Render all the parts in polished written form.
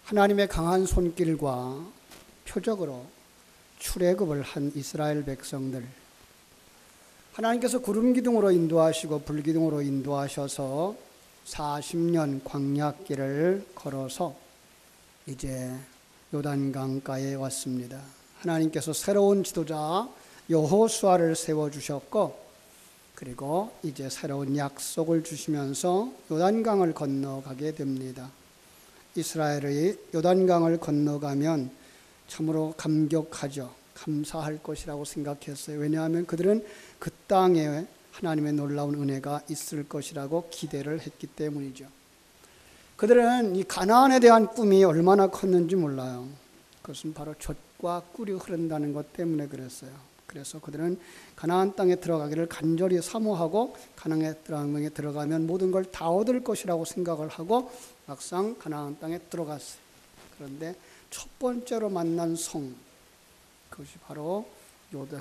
하나님의 강한 손길과 표적으로 출애굽을 한 이스라엘 백성들, 하나님께서 구름 기둥으로 인도하시고 불 기둥으로 인도하셔서 40년 광야길을 걸어서 이제 요단강가에 왔습니다. 하나님께서 새로운 지도자 여호수아를 세워주셨고, 그리고 이제 새로운 약속을 주시면서 요단강을 건너가게 됩니다. 이스라엘의 요단강을 건너가면 참으로 감격하죠. 감사할 것이라고 생각했어요. 왜냐하면 그들은 그 땅에 하나님의 놀라운 은혜가 있을 것이라고 기대를 했기 때문이죠. 그들은 이 가나안에 대한 꿈이 얼마나 컸는지 몰라요. 그것은 바로 젖과 꿀이 흐른다는 것 때문에 그랬어요. 그래서 그들은 가나안 땅에 들어가기를 간절히 사모하고, 가나안 땅에 들어가면 모든 걸 다 얻을 것이라고 생각을 하고 막상 가나안 땅에 들어갔어요. 그런데 첫 번째로 만난 성, 그것이 바로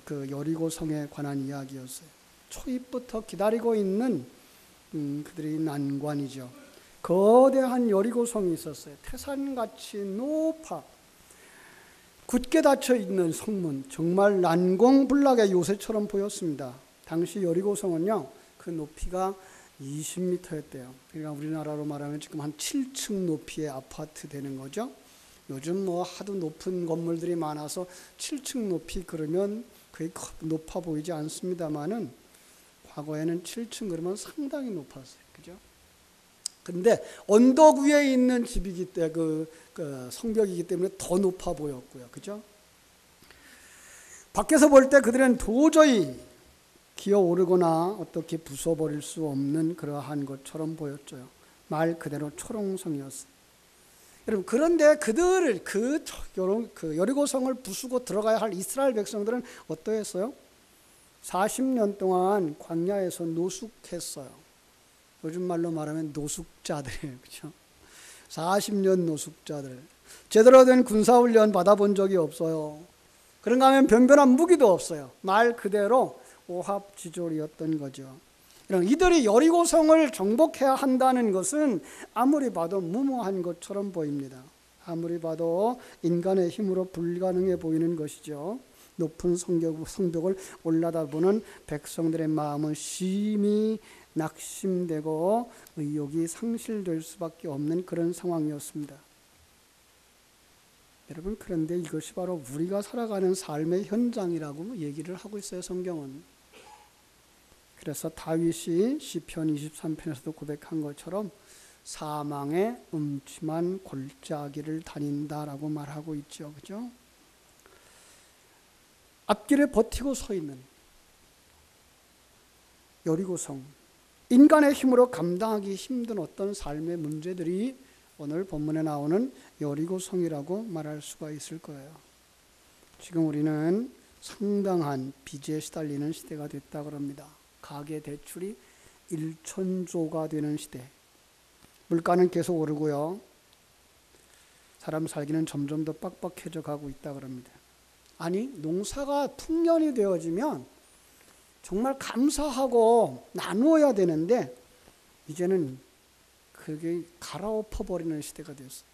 그 여리고 성에 관한 이야기였어요. 초입부터 기다리고 있는 그들의 난관이죠. 거대한 여리고 성이 있었어요. 태산같이 높아 굳게 닫혀 있는 성문, 정말 난공불락의 요새처럼 보였습니다. 당시 여리고 성은요, 그 높이가 20m였대요. 그러니까 우리나라로 말하면 지금 한 7층 높이의 아파트 되는 거죠. 요즘 뭐 하도 높은 건물들이 많아서 7층 높이 그러면 거의 높아 보이지 않습니다만은, 과거에는 7층 그러면 상당히 높았어요. 그죠? 근데 언덕 위에 있는 집이기 때문에 그 성벽이기 때문에 더 높아 보였고요. 그죠? 밖에서 볼 때 그들은 도저히 기어오르거나 어떻게 부숴버릴 수 없는 그러한 것처럼 보였죠. 말 그대로 초롱성이었어요. 여러분, 그런데 그들을 그 여리고성을 부수고 들어가야 할 이스라엘 백성들은 어떠했어요? 40년 동안 광야에서 노숙했어요. 요즘 말로 말하면 노숙자들이에요. 그렇죠? 40년 노숙자들. 제대로 된 군사훈련 받아본 적이 없어요. 그런가 하면 변변한 무기도 없어요. 말 그대로 오합지졸이었던 거죠. 이들이 여리고성을 정복해야 한다는 것은 아무리 봐도 무모한 것처럼 보입니다. 아무리 봐도 인간의 힘으로 불가능해 보이는 것이죠. 높은 성벽을 올라다보는 백성들의 마음은 심히 낙심되고 의욕이 상실될 수밖에 없는 그런 상황이었습니다. 여러분, 그런데 이것이 바로 우리가 살아가는 삶의 현장이라고 얘기를 하고 있어요, 성경은. 그래서 다윗이 시편 23편에서도 고백한 것처럼 사망의 음침한 골짜기를 다닌다라고 말하고 있죠. 그죠? 앞길에 버티고 서 있는 여리고성, 인간의 힘으로 감당하기 힘든 어떤 삶의 문제들이 오늘 본문에 나오는 여리고성이라고 말할 수가 있을 거예요. 지금 우리는 상당한 빚에 시달리는 시대가 됐다 그럽니다. 가계 대출이 1,000조가 되는 시대. 물가는 계속 오르고요. 사람 살기는 점점 더 빡빡해져 가고 있다 그럽니다. 아니, 농사가 풍년이 되어지면 정말 감사하고 나누어야 되는데 이제는 그게 갈아엎어 버리는 시대가 되었어요.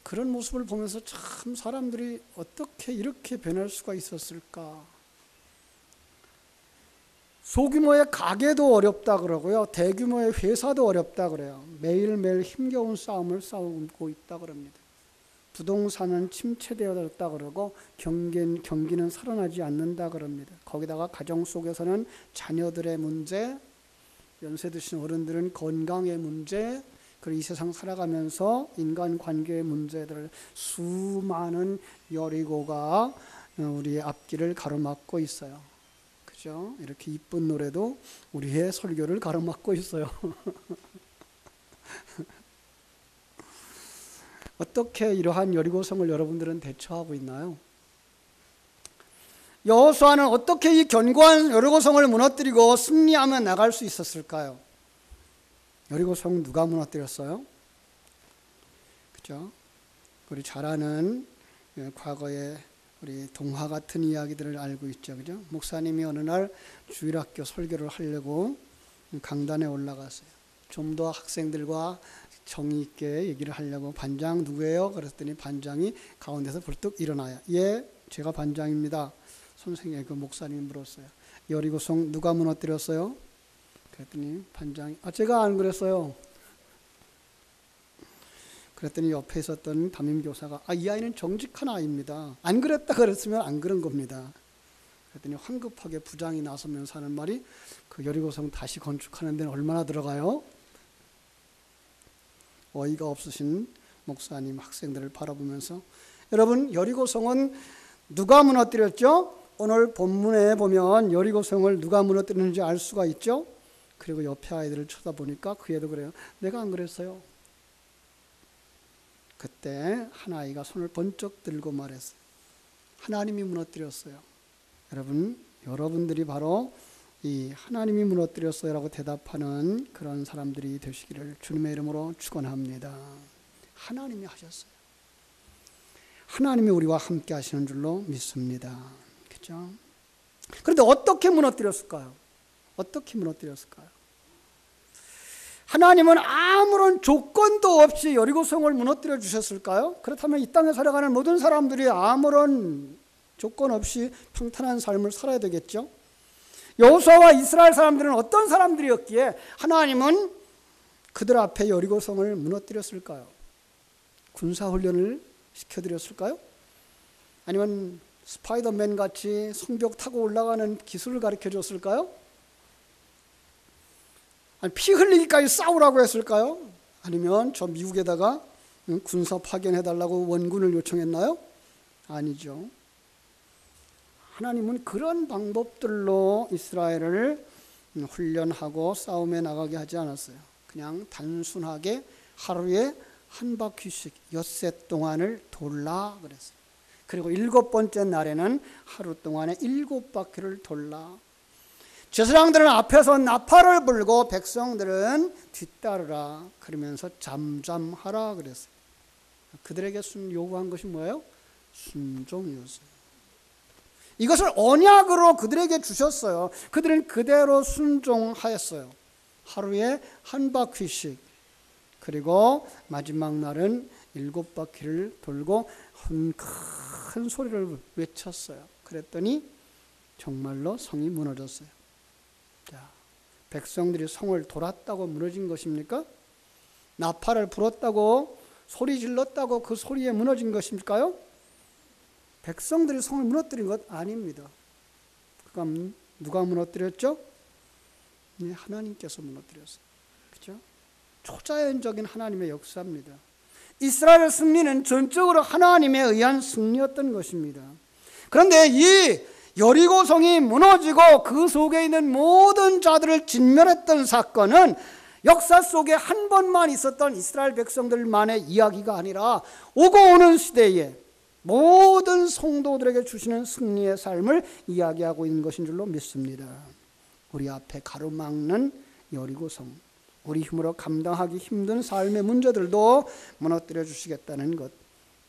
그런 모습을 보면서 참 사람들이 어떻게 이렇게 변할 수가 있었을까? 소규모의 가게도 어렵다 그러고요. 대규모의 회사도 어렵다 그래요. 매일매일 힘겨운 싸움을 싸우고 있다 그럽니다. 부동산은 침체되었다 그러고 경기는 살아나지 않는다 그럽니다. 거기다가 가정 속에서는 자녀들의 문제, 연세 드신 어른들은 건강의 문제, 그리고 이 세상 살아가면서 인간관계의 문제들, 수많은 여리고가 우리의 앞길을 가로막고 있어요. 그죠? 이렇게 이쁜 노래도 우리의 설교를 가로막고 있어요. 어떻게 이러한 여리고성을 여러분들은 대처하고 있나요? 여호수아는 어떻게 이 견고한 여리고성을 무너뜨리고 승리하며 나갈 수 있었을까요? 여리고성 누가 무너뜨렸어요? 그죠? 우리 잘 아는 과거의 우리 동화 같은 이야기들을 알고 있죠. 그죠? 목사님이 어느 날 주일학교 설교를 하려고 강단에 올라갔어요. 좀 더 학생들과 정의 있게 얘기를 하려고 반장 누구예요? 그랬더니 반장이 가운데서 벌떡 일어나요. 예, 제가 반장입니다. 선생님, 그 목사님이 물었어요. 여리고성 누가 무너뜨렸어요? 그랬더니 반장이 제가 안 그랬어요. 그랬더니 옆에 있었던 담임교사가 이 아이는 정직한 아이입니다. 안 그랬다 그랬으면 안 그런 겁니다. 그랬더니 황급하게 부장이 나서면서 하는 말이 그 여리고성 다시 건축하는 데는 얼마나 들어가요? 어이가 없으신 목사님 학생들을 바라보면서 여러분, 여리고성은 누가 무너뜨렸죠? 오늘 본문에 보면 여리고성을 누가 무너뜨렸는지 알 수가 있죠? 그리고 옆에 아이들을 쳐다보니까 그 애도 그래요. 내가 안 그랬어요. 그때 한 아이가 손을 번쩍 들고 말했어요. 하나님이 무너뜨렸어요. 여러분, 여러분들이 바로 이 하나님이 무너뜨렸어요 라고 대답하는 그런 사람들이 되시기를 주님의 이름으로 축원합니다. 하나님이 하셨어요. 하나님이 우리와 함께 하시는 줄로 믿습니다. 그렇죠? 그런데 어떻게 무너뜨렸을까요? 어떻게 무너뜨렸을까요? 하나님은 아무런 조건도 없이 여리고성을 무너뜨려 주셨을까요? 그렇다면 이 땅에 살아가는 모든 사람들이 아무런 조건 없이 평탄한 삶을 살아야 되겠죠? 여호수아와 이스라엘 사람들은 어떤 사람들이었기에 하나님은 그들 앞에 여리고성을 무너뜨렸을까요? 군사훈련을 시켜드렸을까요? 아니면 스파이더맨 같이 성벽 타고 올라가는 기술을 가르쳐 줬을까요? 아니, 피 흘리기까지 싸우라고 했을까요? 아니면 저 미국에다가 군사 파견해달라고 원군을 요청했나요? 아니죠. 하나님은 그런 방법들로 이스라엘을 훈련하고 싸움에 나가게 하지 않았어요. 그냥 단순하게 하루에 한 바퀴씩 엿새 동안을 돌라 그랬어요. 그리고 7번째 날에는 하루 동안에 7바퀴를 돌라. 제사장들은 앞에서 나팔을 불고 백성들은 뒤따르라 그러면서 잠잠하라 그랬어요. 그들에게 요구한 것이 뭐예요? 순종이었어요. 이것을 언약으로 그들에게 주셨어요. 그들은 그대로 순종하였어요. 하루에 한 바퀴씩. 그리고 마지막 날은 7바퀴를 돌고 큰 소리를 외쳤어요. 그랬더니 정말로 성이 무너졌어요. 자, 백성들이 성을 돌았다고 무너진 것입니까? 나팔을 불었다고 소리 질렀다고 그 소리에 무너진 것일까요? 백성들이 성을 무너뜨린 것 아닙니다. 그럼 누가 무너뜨렸죠? 네, 하나님께서 무너뜨렸어요. 그렇죠? 초자연적인 하나님의 역사입니다. 이스라엘 승리는 전적으로 하나님에 의한 승리였던 것입니다. 그런데 이 여리고성이 무너지고 그 속에 있는 모든 자들을 진멸했던 사건은 역사 속에 한 번만 있었던 이스라엘 백성들만의 이야기가 아니라 오고 오는 시대에 모든 성도들에게 주시는 승리의 삶을 이야기하고 있는 것인 줄로 믿습니다. 우리 앞에 가로막는 여리고성, 우리 힘으로 감당하기 힘든 삶의 문제들도 무너뜨려 주시겠다는 것,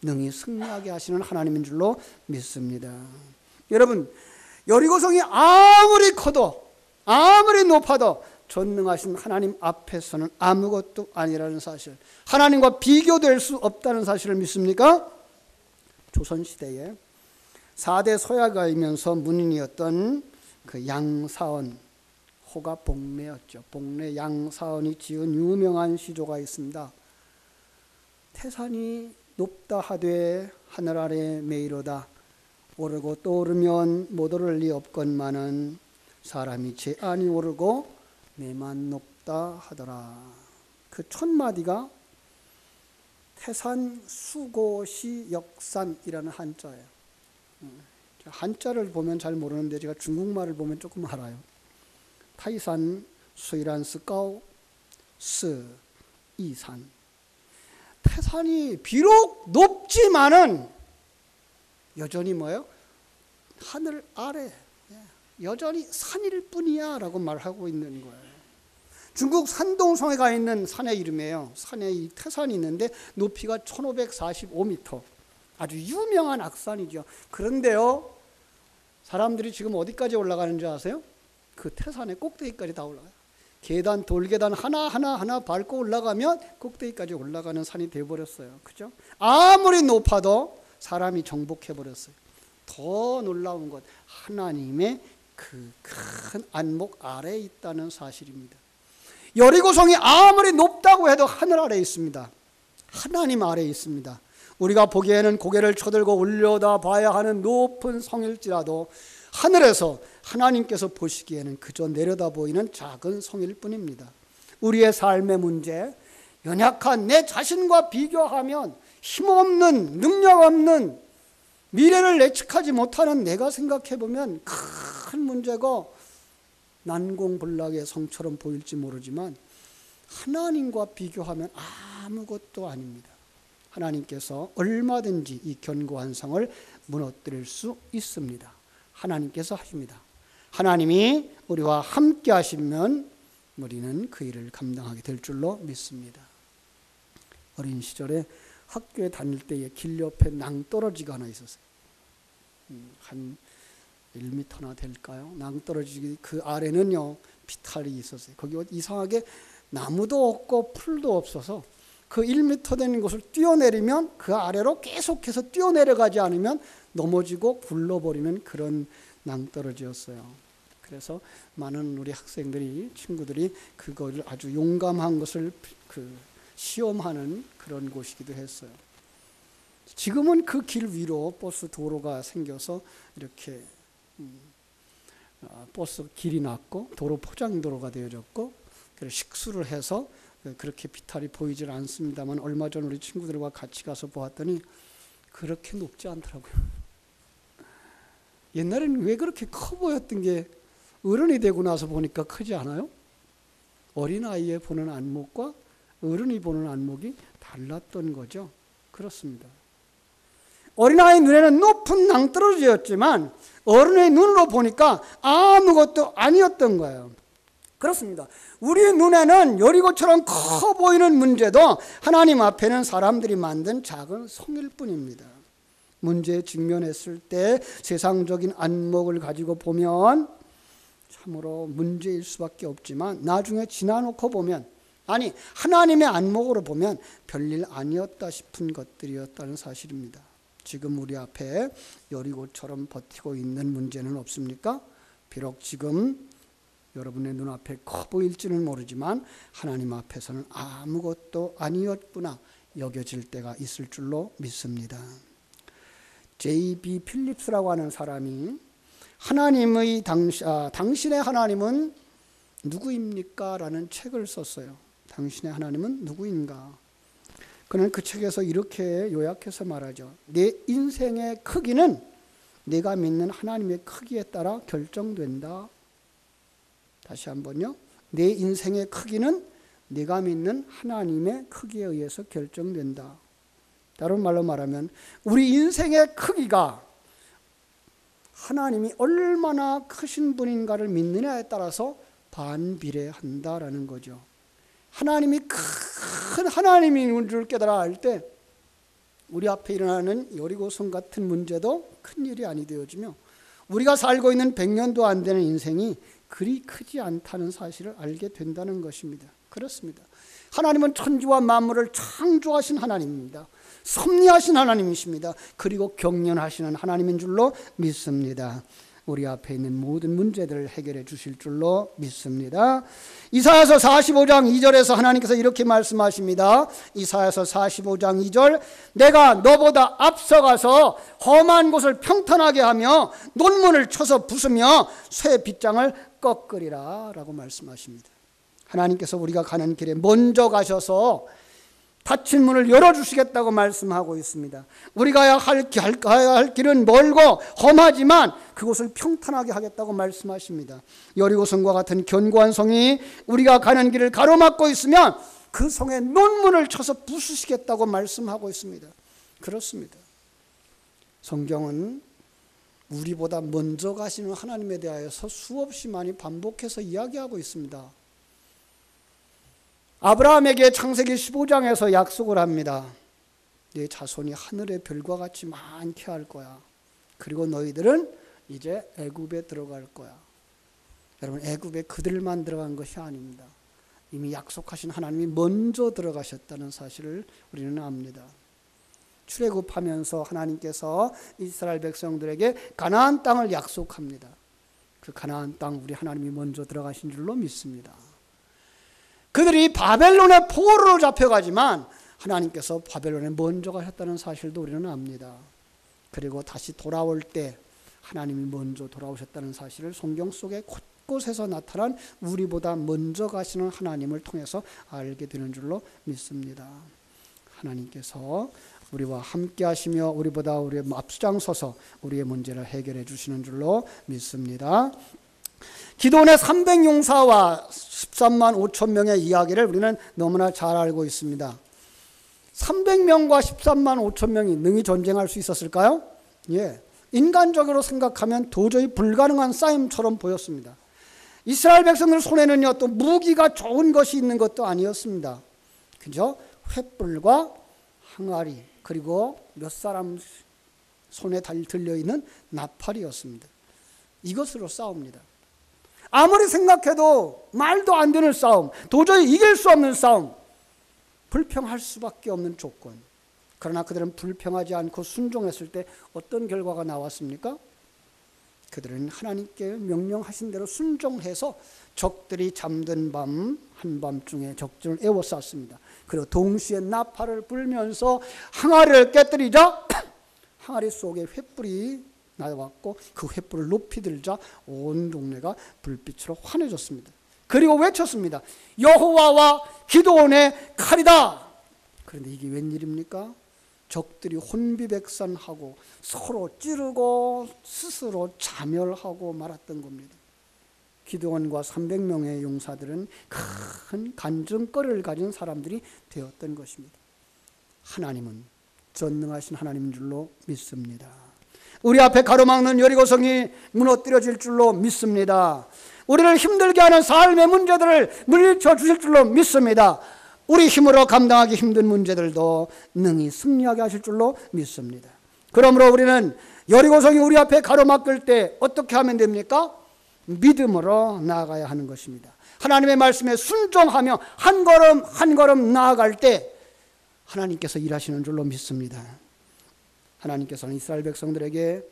능히 승리하게 하시는 하나님인 줄로 믿습니다. 여러분, 여리고성이 아무리 커도 아무리 높아도 전능하신 하나님 앞에서는 아무것도 아니라는 사실, 하나님과 비교될 수 없다는 사실을 믿습니까? 조선시대에 4대 서야가이면서 문인이었던 그 양사원, 호가 복례였죠. 복례 양사원이 지은 유명한 시조가 있습니다. 태산이 높다 하되 하늘 아래 메이로다. 오르고 또 오르면 못 오를 리 없건만은 사람이 제 안이 오르고 내만 높다 하더라. 그 첫 마디가 태산 수고시 역산이라는 한자예요. 한자를 보면 잘 모르는데 제가 중국말을 보면 조금 알아요. 타이산 수이란 스까오 스 이산. 태산이 비록 높지만은 여전히 뭐예요? 하늘 아래, 여전히 산일 뿐이야 라고 말하고 있는 거예요. 중국 산동성에 가 있는 산의 이름이에요. 산에 이 태산이 있는데 높이가 1545m, 아주 유명한 악산이죠. 그런데요, 사람들이 지금 어디까지 올라가는지 아세요? 그 태산의 꼭대기까지 다 올라가요. 계단, 돌계단 하나 밟고 올라가면 꼭대기까지 올라가는 산이 되어버렸어요. 그죠? 아무리 높아도 사람이 정복해버렸어요. 더 놀라운 것, 하나님의 그 큰 안목 아래에 있다는 사실입니다. 여리고성이 아무리 높다고 해도 하늘 아래에 있습니다. 하나님 아래에 있습니다. 우리가 보기에는 고개를 쳐들고 올려다 봐야 하는 높은 성일지라도 하늘에서 하나님께서 보시기에는 그저 내려다 보이는 작은 성일 뿐입니다. 우리의 삶의 문제, 연약한 내 자신과 비교하면 힘없는, 능력 없는, 미래를 예측하지 못하는 내가 생각해보면 큰 문제고 난공불락의 성처럼 보일지 모르지만 하나님과 비교하면 아무것도 아닙니다. 하나님께서 얼마든지 이 견고한 성을 무너뜨릴 수 있습니다. 하나님께서 하십니다. 하나님이 우리와 함께 하시면 우리는 그 일을 감당하게 될 줄로 믿습니다. 어린 시절에 학교에 다닐 때에 길 옆에 낭떠러지가 하나 있었어요. 한 1m나 될까요? 낭떠러지 그 아래는요 비탈이 있었어요. 거기 이상하게 나무도 없고 풀도 없어서 그 1m 되는 곳을 뛰어내리면 그 아래로 계속해서 뛰어내려가지 않으면 넘어지고 굴러버리는 그런 낭떠러지였어요. 그래서 많은 우리 학생들이, 친구들이 그거를 아주 용감한 것을 시험하는 그런 곳이기도 했어요. 지금은 그 길 위로 버스 도로가 생겨서 이렇게 버스 길이 났고 도로 포장도로가 되어졌고 식수를 해서 그렇게 비탈이 보이질 않습니다만 얼마 전 우리 친구들과 같이 가서 보았더니 그렇게 높지 않더라고요. 옛날에는 왜 그렇게 커 보였던 게 어른이 되고 나서 보니까 크지 않아요? 어린아이의 보는 안목과 어른이 보는 안목이 달랐던 거죠. 그렇습니다. 어린아이 눈에는 높은 낭떠러지였지만 어른의 눈으로 보니까 아무것도 아니었던 거예요. 그렇습니다. 우리 눈에는 여리고처럼 커 보이는 문제도 하나님 앞에는 사람들이 만든 작은 성일 뿐입니다. 문제에 직면했을 때 세상적인 안목을 가지고 보면 참으로 문제일 수밖에 없지만 나중에 지나놓고 보면 아니 하나님의 안목으로 보면 별일 아니었다 싶은 것들이었다는 사실입니다. 지금 우리 앞에 여리고처럼 버티고 있는 문제는 없습니까? 비록 지금 여러분의 눈앞에 커 보일지는 모르지만 하나님 앞에서는 아무것도 아니었구나 여겨질 때가 있을 줄로 믿습니다. J.B. 필립스라고 하는 사람이 하나님의 당신의 하나님은 누구입니까? 라는 책을 썼어요. 당신의 하나님은 누구인가? 그는 그 책에서 이렇게 요약해서 말하죠. 내 인생의 크기는 내가 믿는 하나님의 크기에 따라 결정된다. 다시 한번요. 내 인생의 크기는 내가 믿는 하나님의 크기에 의해서 결정된다. 다른 말로 말하면 우리 인생의 크기가 하나님이 얼마나 크신 분인가를 믿느냐에 따라서 반비례한다라는 거죠. 하나님이 큰 하나님인 줄 깨달아 알 때 우리 앞에 일어나는 여리고성 같은 문제도 큰일이 아니 되어지며 우리가 살고 있는 100년도 안 되는 인생이 그리 크지 않다는 사실을 알게 된다는 것입니다. 그렇습니다. 하나님은 천지와 만물을 창조하신 하나님입니다. 섭리하신 하나님이십니다. 그리고 경륜하시는 하나님인 줄로 믿습니다. 우리 앞에 있는 모든 문제들을 해결해 주실 줄로 믿습니다. 이사야서 45장 2절에서 하나님께서 이렇게 말씀하십니다. 이사야서 45장 2절 내가 너보다 앞서가서 험한 곳을 평탄하게 하며 논문을 쳐서 부수며 쇠 빗장을 꺾으리라 라고 말씀하십니다. 하나님께서 우리가 가는 길에 먼저 가셔서 닫힌 문을 열어주시겠다고 말씀하고 있습니다. 우리가 가야 할 길은 멀고 험하지만 그곳을 평탄하게 하겠다고 말씀하십니다. 여리고성과 같은 견고한 성이 우리가 가는 길을 가로막고 있으면 그 성에 논문을 쳐서 부수시겠다고 말씀하고 있습니다. 그렇습니다. 성경은 우리보다 먼저 가시는 하나님에 대하여서 수없이 많이 반복해서 이야기하고 있습니다. 아브라함에게 창세기 15장에서 약속을 합니다. 네 자손이 하늘의 별과 같이 많게 할 거야. 그리고 너희들은 이제 애굽에 들어갈 거야. 여러분 애굽에 그들만 들어간 것이 아닙니다. 이미 약속하신 하나님이 먼저 들어가셨다는 사실을 우리는 압니다. 출애굽하면서 하나님께서 이스라엘 백성들에게 가나안 땅을 약속합니다. 그 가나안 땅 우리 하나님이 먼저 들어가신 줄로 믿습니다. 그들이 바벨론의 포로로 잡혀가지만 하나님께서 바벨론에 먼저 가셨다는 사실도 우리는 압니다. 그리고 다시 돌아올 때 하나님이 먼저 돌아오셨다는 사실을 성경 속에 곳곳에서 나타난 우리보다 먼저 가시는 하나님을 통해서 알게 되는 줄로 믿습니다. 하나님께서 우리와 함께 하시며 우리보다 우리의 앞장서서 우리의 문제를 해결해 주시는 줄로 믿습니다. 기도원의 300용사와 13만 5천 명의 이야기를 우리는 너무나 잘 알고 있습니다. 300명과 13만 5천 명이 능히 전쟁할 수 있었을까요? 예, 인간적으로 생각하면 도저히 불가능한 싸움처럼 보였습니다. 이스라엘 백성들 손에는요, 또 무기가 좋은 것이 있는 것도 아니었습니다. 그죠? 횃불과 항아리, 그리고 몇 사람 손에 들려있는 나팔이었습니다. 이것으로 싸웁니다. 아무리 생각해도 말도 안 되는 싸움, 도저히 이길 수 없는 싸움, 불평할 수밖에 없는 조건. 그러나 그들은 불평하지 않고 순종했을 때 어떤 결과가 나왔습니까? 그들은 하나님께 명령하신 대로 순종해서 적들이 잠든 밤 한밤중에 적들을 에워쌌습니다. 그리고 동시에 나팔을 불면서 항아리를 깨뜨리자 항아리 속에 횃불이 나왔고 그 횃불을 높이 들자 온 동네가 불빛으로 환해졌습니다. 그리고 외쳤습니다. 여호와와 기드온의 칼이다. 그런데 이게 웬일입니까? 적들이 혼비백산하고 서로 찌르고 스스로 자멸하고 말았던 겁니다. 기드온과 300명의 용사들은 큰 간증거리를 가진 사람들이 되었던 것입니다. 하나님은 전능하신 하나님인 줄로 믿습니다. 우리 앞에 가로막는 여리고성이 무너뜨려질 줄로 믿습니다. 우리를 힘들게 하는 삶의 문제들을 물리쳐 주실 줄로 믿습니다. 우리 힘으로 감당하기 힘든 문제들도 능히 승리하게 하실 줄로 믿습니다. 그러므로 우리는 여리고성이 우리 앞에 가로막을 때 어떻게 하면 됩니까? 믿음으로 나아가야 하는 것입니다. 하나님의 말씀에 순종하며 한 걸음 한 걸음 나아갈 때 하나님께서 일하시는 줄로 믿습니다. 하나님께서는 이스라엘 백성들에게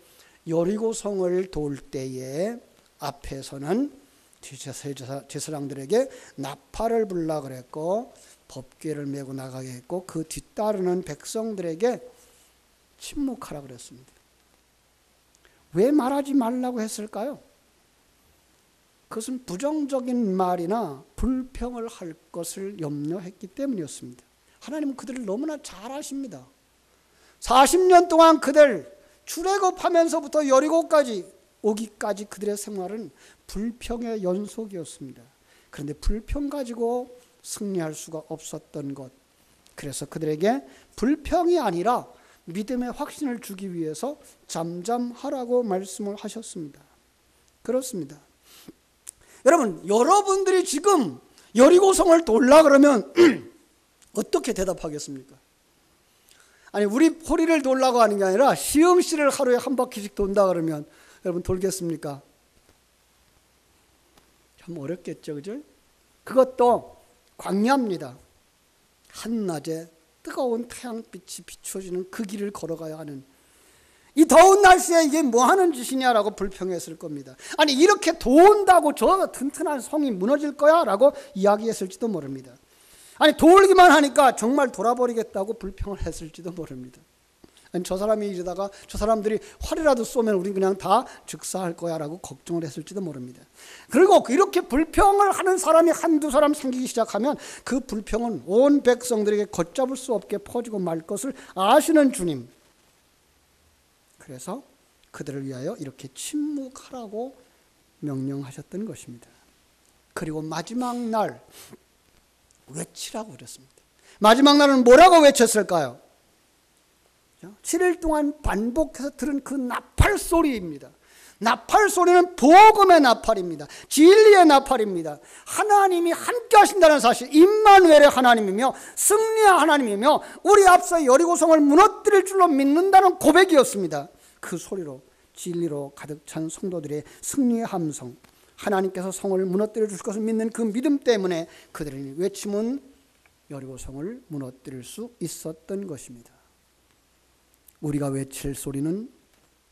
여리고성을 돌 때에 앞에서는 제사장들에게 나팔을 불라 그랬고 법궤를 메고 나가게 했고 그 뒤따르는 백성들에게 침묵하라 그랬습니다. 왜 말하지 말라고 했을까요? 그것은 부정적인 말이나 불평을 할 것을 염려했기 때문이었습니다. 하나님은 그들을 너무나 잘 아십니다. 40년 동안 그들 출애굽하면서부터 여리고까지 오기까지 그들의 생활은 불평의 연속이었습니다. 그런데 불평 가지고 승리할 수가 없었던 것. 그래서 그들에게 불평이 아니라 믿음의 확신을 주기 위해서 잠잠하라고 말씀을 하셨습니다. 그렇습니다. 여러분, 여러분들이 지금 여리고성을 돌라 그러면 어떻게 대답하겠습니까? 아니, 우리 포리를 돌라고 하는 게 아니라 시흥시를 하루에 한 바퀴씩 돈다 그러면 여러분 돌겠습니까? 참 어렵겠죠, 그죠? 그것도 광야입니다. 한낮에 뜨거운 태양빛이 비춰지는 그 길을 걸어가야 하는 이 더운 날씨에 이게 뭐 하는 짓이냐라고 불평했을 겁니다. 아니, 이렇게 더운다고 저 튼튼한 성이 무너질 거야? 라고 이야기했을지도 모릅니다. 아니, 돌기만 하니까 정말 돌아버리겠다고 불평을 했을지도 모릅니다. 아니, 저 사람이 이러다가 저 사람들이 활이라도 쏘면 우리 그냥 다 즉사할 거야 라고 걱정을 했을지도 모릅니다. 그리고 이렇게 불평을 하는 사람이 한두 사람 생기기 시작하면 그 불평은 온 백성들에게 걷잡을 수 없게 퍼지고 말 것을 아시는 주님. 그래서 그들을 위하여 이렇게 침묵하라고 명령하셨던 것입니다. 그리고 마지막 날 외치라고 그랬습니다. 마지막 날은 뭐라고 외쳤을까요? 7일 동안 반복해서 들은 그 나팔 소리입니다. 나팔 소리는 복음의 나팔입니다. 진리의 나팔입니다. 하나님이 함께 하신다는 사실, 임마누엘의 하나님이며 승리의 하나님이며 우리 앞서 여리고성을 무너뜨릴 줄로 믿는다는 고백이었습니다. 그 소리로 진리로 가득 찬 성도들의 승리의 함성, 하나님께서 성을 무너뜨려 주실 것을 믿는 그 믿음 때문에 그들의 외침은 여리고성을 무너뜨릴 수 있었던 것입니다. 우리가 외칠 소리는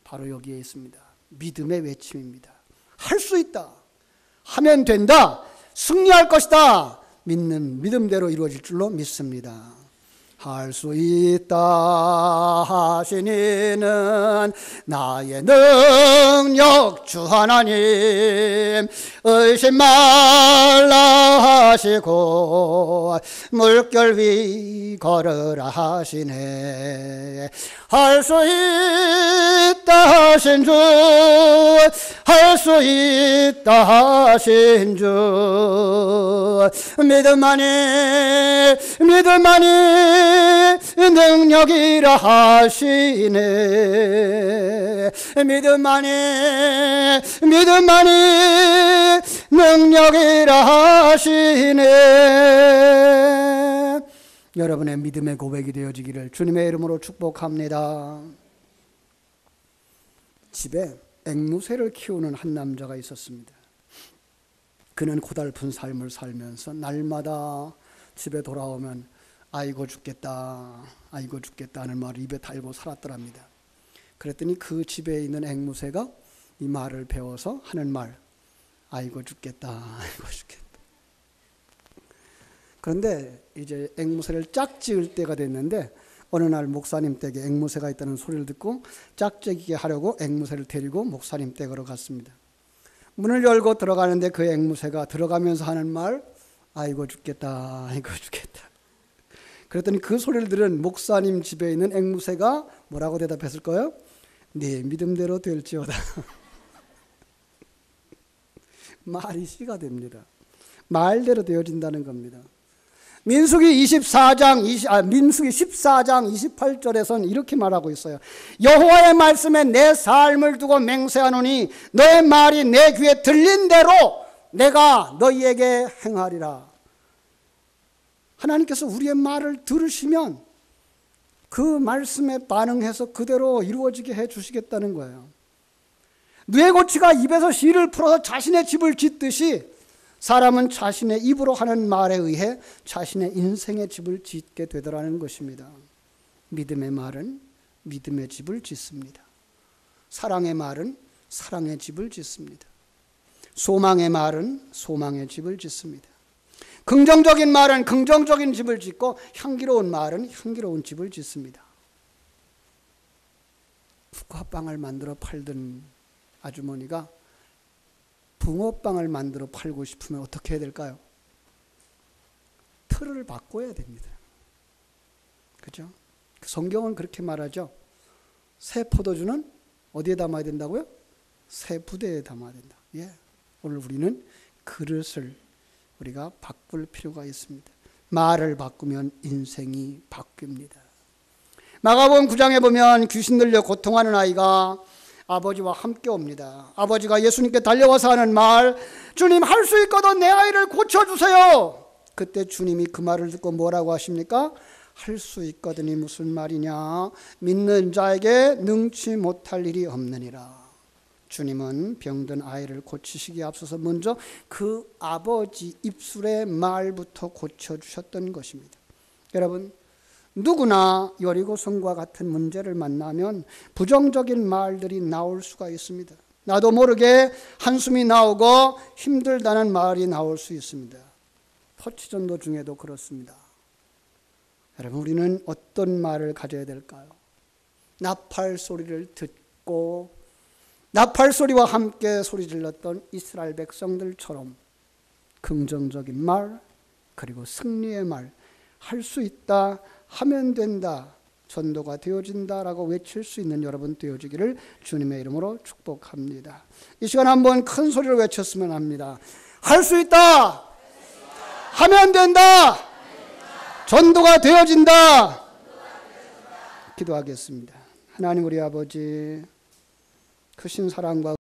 바로 여기에 있습니다. 믿음의 외침입니다. 할 수 있다. 하면 된다. 승리할 것이다. 믿는 믿음대로 이루어질 줄로 믿습니다. 할 수 있다 하시니는 나의 능력 주 하나님 의심 말라 하시고 물결 위 걸으라 하시네. 할 수 있다 하신 주, 할 수 있다 하신 주, 믿음만이 능력이라 하시네. 믿음만이 능력이라 하시네. 여러분의 믿음의 고백이 되어지기를 주님의 이름으로 축복합니다. 집에 앵무새를 키우는 한 남자가 있었습니다. 그는 고달픈 삶을 살면서 날마다 집에 돌아오면 아이고 죽겠다, 아이고 죽겠다 하는 말을 입에 달고 살았더랍니다. 그랬더니 그 집에 있는 앵무새가 이 말을 배워서 하는 말, 아이고 죽겠다, 아이고 죽겠다. 그런데 이제 앵무새를 짝지을 때가 됐는데 어느 날 목사님 댁에 앵무새가 있다는 소리를 듣고 짝지게 하려고 앵무새를 데리고 목사님 댁으로 갔습니다. 문을 열고 들어가는데 그 앵무새가 들어가면서 하는 말, 아이고 죽겠다, 아이고 죽겠다. 그랬더니 그 소리를 들은 목사님 집에 있는 앵무새가 뭐라고 대답했을 거예요? 네 믿음대로 될지어다. 말이 씨가 됩니다. 말대로 되어진다는 겁니다. 민수기 14장 28절에서는 이렇게 말하고 있어요. 여호와의 말씀에 내 삶을 두고 맹세하노니 너의 말이 내 귀에 들린 대로 내가 너희에게 행하리라. 하나님께서 우리의 말을 들으시면 그 말씀에 반응해서 그대로 이루어지게 해주시겠다는 거예요. 누에고치가 입에서 씨를 풀어서 자신의 집을 짓듯이 사람은 자신의 입으로 하는 말에 의해 자신의 인생의 집을 짓게 되더라는 것입니다. 믿음의 말은 믿음의 집을 짓습니다. 사랑의 말은 사랑의 집을 짓습니다. 소망의 말은 소망의 집을 짓습니다. 긍정적인 말은 긍정적인 집을 짓고 향기로운 말은 향기로운 집을 짓습니다. 북화빵을 만들어 팔던 아주머니가 붕어빵을 만들어 팔고 싶으면 어떻게 해야 될까요? 틀을 바꿔야 됩니다. 그죠? 성경은 그렇게 말하죠. 새 포도주는 어디에 담아야 된다고요? 새 부대에 담아야 된다. 예. 오늘 우리는 그릇을 우리가 바꿀 필요가 있습니다. 말을 바꾸면 인생이 바뀝니다. 마가복음 9장에 보면 귀신 들려 고통하는 아이가 아버지와 함께 옵니다. 아버지가 예수님께 달려와서 하는 말, 주님 할 수 있거든 내 아이를 고쳐주세요. 그때 주님이 그 말을 듣고 뭐라고 하십니까? 할 수 있거든이 무슨 말이냐? 믿는 자에게 능치 못할 일이 없느니라. 주님은 병든 아이를 고치시기에 앞서서 먼저 그 아버지 입술의 말부터 고쳐주셨던 것입니다. 여러분, 누구나 여리고성과 같은 문제를 만나면 부정적인 말들이 나올 수가 있습니다. 나도 모르게 한숨이 나오고 힘들다는 말이 나올 수 있습니다. 포치전도 중에도 그렇습니다. 여러분, 우리는 어떤 말을 가져야 될까요? 나팔 소리를 듣고 나팔 소리와 함께 소리 질렀던 이스라엘 백성들처럼 긍정적인 말, 그리고 승리의 말, 할 수 있다, 하면 된다, 전도가 되어진다라고 외칠 수 있는 여러분 되어지기를 주님의 이름으로 축복합니다. 이 시간 한번 큰 소리로 외쳤으면 합니다. 할 수 있다, 하면 된다, 전도가 되어진다. 기도하겠습니다. 하나님 우리 아버지, 크신 사랑과